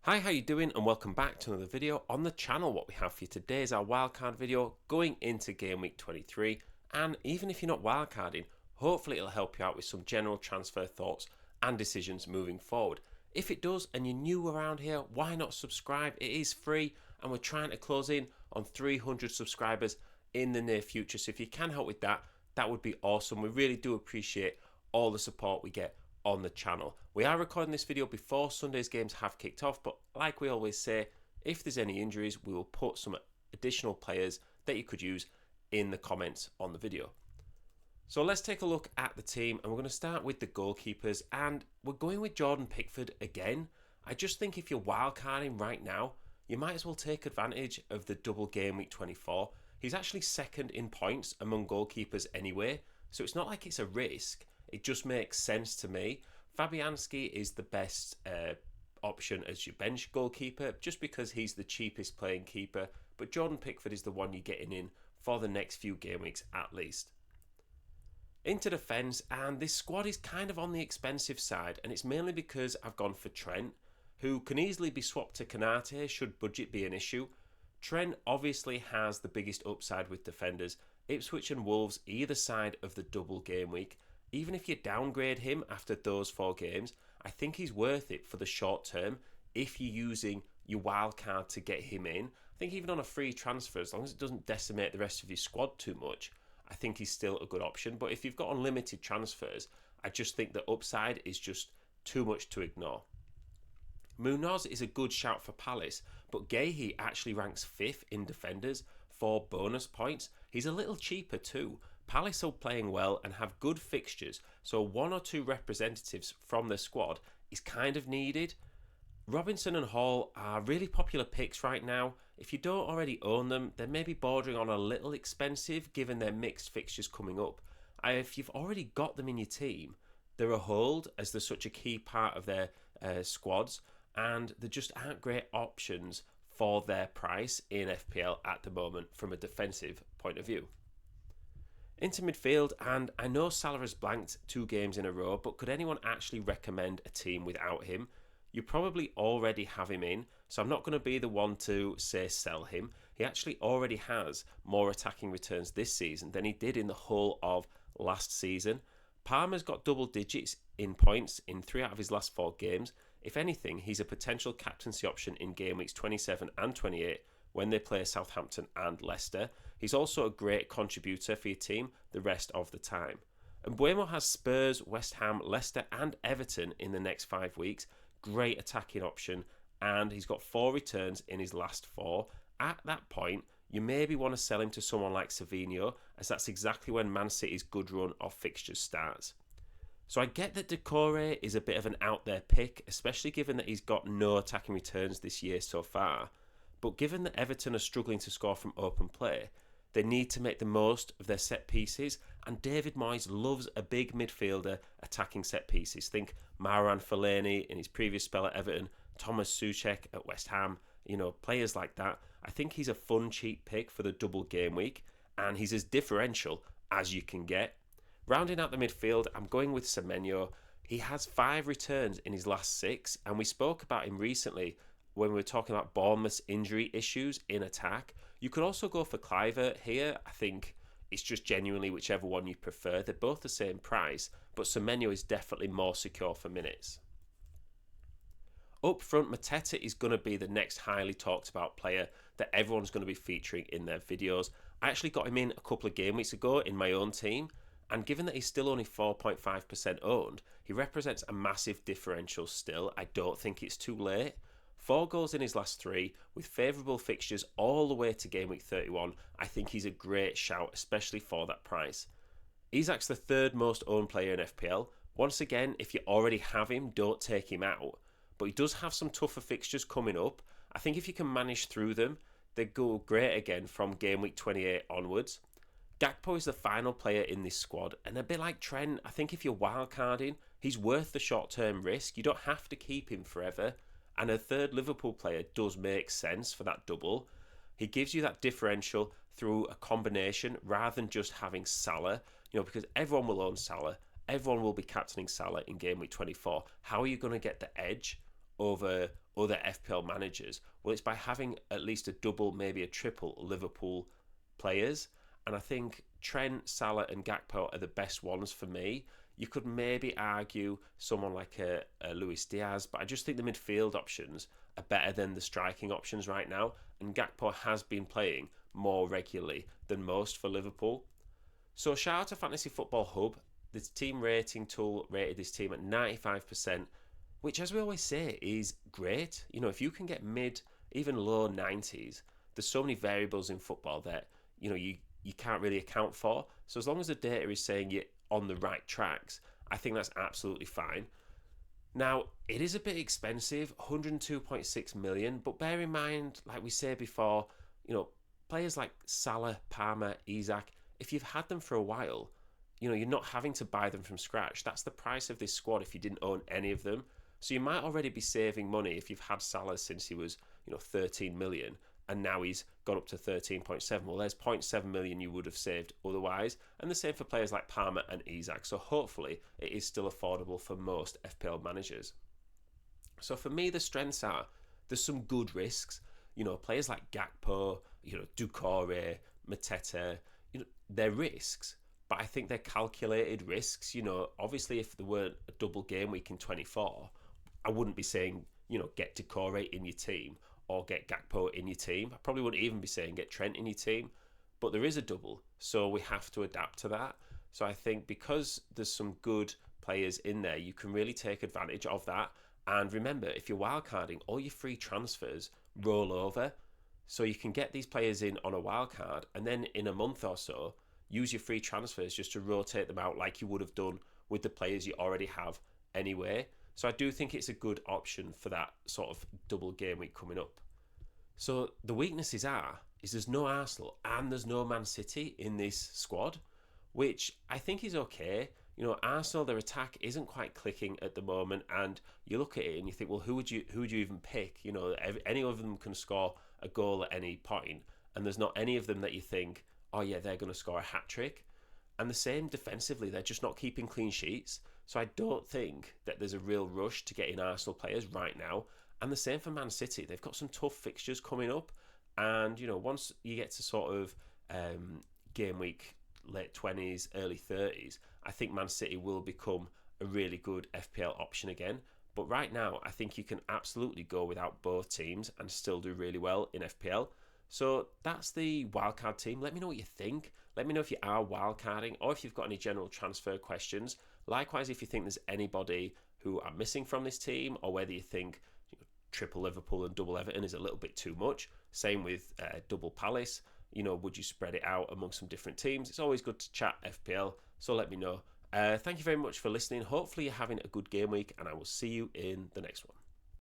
Hi, how you doing? And welcome back to another video on the channel. What we have for you today is our wildcard video going into game week 23. And even if you're not wildcarding, hopefully it'll help you out with some general transfer thoughts and decisions moving forward. If it does and you're new around here, why not subscribe? It is free and we're trying to close in on 300 subscribers in the near future. So if you can help with that, that would be awesome. We really do appreciate all the support we get on the channel. We are recording this video before Sunday's games have kicked off, but like we always say, if there's any injuries, we will put some additional players that you could use in the comments on the video. So let's take a look at the team, and we're going to start with the goalkeepers, and we're going with Jordan Pickford again. I just think if you're wildcarding right now, you might as well take advantage of the double game week 24. He's actually second in points among goalkeepers anyway, so it's not like it's a risk. It just makes sense to me. Fabianski is the best option as your bench goalkeeper just because he's the cheapest playing keeper, but Jordan Pickford is the one you're getting in for the next few game weeks at least. Into defence, and this squad is kind of on the expensive side, and it's mainly because I've gone for Trent, who can easily be swapped to Canate should budget be an issue. Trent obviously has the biggest upside with defenders. Ipswich and Wolves either side of the double game week. Even if you downgrade him after those 4 games, I think he's worth it for the short term if you're using your wild card to get him in. I think even on a free transfer, as long as it doesn't decimate the rest of your squad too much, I think he's still a good option. But if you've got unlimited transfers, I just think the upside is just too much to ignore. Munoz is a good shout for Palace, but Gahey actually ranks 5th in defenders for bonus points. He's a little cheaper too. Palace are playing well and have good fixtures, so 1 or 2 representatives from the squad is kind of needed. Robinson and Hall are really popular picks right now. If you don't already own them, they may be bordering on a little expensive given their mixed fixtures coming up. If you've already got them in your team, they're a hold as they're such a key part of their squads, and they just aren't great options for their price in FPL at the moment from a defensive point of view. Into midfield, and I know Salah has blanked 2 games in a row, but could anyone actually recommend a team without him? You probably already have him in, so I'm not going to be the one to say sell him. He actually already has more attacking returns this season than he did in the whole of last season. Palmer's got double digits in points in 3 out of his last 4 games. If anything, he's a potential captaincy option in game weeks 27 and 28 when they play Southampton and Leicester. He's also a great contributor for your team the rest of the time. And Mbeumo has Spurs, West Ham, Leicester and Everton in the next 5 weeks. Great attacking option, and he's got 4 returns in his last 4. At that point, you maybe want to sell him to someone like Savinho, as that's exactly when Man City's good run of fixtures starts. So I get that Decore is a bit of an out there pick, especially given that he's got no attacking returns this year so far. But given that Everton are struggling to score from open play, they need to make the most of their set pieces, and David Moyes loves a big midfielder attacking set pieces. Think Marouane Fellaini in his previous spell at Everton, Thomas Soucek at West Ham, players like that. I think he's a fun, cheap pick for the double game week, and he's as differential as you can get. Rounding out the midfield, I'm going with Semenyo. He has 5 returns in his last 6, and we spoke about him recently when we were talking about Bournemouth's injury issues in attack. You could also go for Cliver here. I think it's just genuinely whichever one you prefer. They're both the same price, but Semenyo is definitely more secure for minutes. Up front, Mateta is going to be the next highly talked about player that everyone's going to be featuring in their videos. I actually got him in a couple of game weeks ago in my own team, and given that he's still only 4.5% owned, he represents a massive differential still. I don't think it's too late. 4 goals in his last 3, with favourable fixtures all the way to game week 31. I think he's a great shout, especially for that price. Isak's the 3rd most owned player in FPL. Once again, if you already have him, don't take him out. But he does have some tougher fixtures coming up. I think if you can manage through them, they go great again from game week 28 onwards. Gakpo is the final player in this squad, and a bit like Trent, I think if you're wildcarding, he's worth the short-term risk. You don't have to keep him forever. And a 3rd Liverpool player does make sense for that double. He gives you that differential through a combination rather than just having Salah, because everyone will own Salah. Everyone will be captaining Salah in game week 24. How are you going to get the edge over other FPL managers? Well, it's by having at least a double, maybe a triple Liverpool players. And I think Trent, Salah, and Gakpo are the best ones for me. You could maybe argue someone like a Luis Diaz, but I just think the midfield options are better than the striking options right now. And Gakpo has been playing more regularly than most for Liverpool. So shout out to Fantasy Football Hub. This team rating tool rated this team at 95%, which, as we always say, is great. You know, if you can get mid, even low 90s, there's so many variables in football that, you know, you can't really account for. So as long as the data is saying you're on the right tracks, I think that's absolutely fine. Now, it is a bit expensive, 102.6 million, but bear in mind, like we said before, you know, players like Salah, Palmer, Isak, if you've had them for a while, you know, you're not having to buy them from scratch. That's the price of this squad if you didn't own any of them. So you might already be saving money if you've had Salah since he was, you know, 13 million and now he's gone up to 13.7. Well, there's 0.7 million you would have saved otherwise. And the same for players like Palmer and Isak. So hopefully it is still affordable for most FPL managers. So for me, the strengths are there's some good risks. You know, players like Gakpo, you know, Doucouré, Mateta, you know, they're risks, but I think they're calculated risks. You know, obviously if there weren't a double game week in 24, I wouldn't be saying, you know, get Doucouré in your team or get Gakpo in your team. I probably wouldn't even be saying get Trent in your team, but there is a double, so we have to adapt to that. So I think because there's some good players in there, you can really take advantage of that. And remember, if you're wildcarding, all your free transfers roll over. So you can get these players in on a wildcard and then in a month or so, use your free transfers just to rotate them out like you would have done with the players you already have anyway. So I do think it's a good option for that sort of double game week coming up. So the weaknesses is there's no Arsenal and there's no Man City in this squad, which I think is okay. You know, Arsenal, their attack isn't quite clicking at the moment, and you look at it and you think, well, who would you even pick? You know, any of them can score a goal at any point, and there's not any of them that you think, oh yeah, they're going to score a hat trick. And the same defensively, they're just not keeping clean sheets. So I don't think that there's a real rush to get in Arsenal players right now. And the same for Man City. They've got some tough fixtures coming up, and you know, once you get to sort of game week late 20s, early 30s, I think Man City will become a really good FPL option again. But right now, I think you can absolutely go without both teams and still do really well in FPL. So that's the wildcard team. Let me know what you think. Let me know if you are wildcarding or if you've got any general transfer questions. Likewise, if you think there's anybody who are missing from this team, or whether you think triple Liverpool and double Everton is a little bit too much. Same with double Palace. You know, would you spread it out among some different teams? It's always good to chat FPL, so let me know. Thank you very much for listening. Hopefully you're having a good game week, and I will see you in the next one.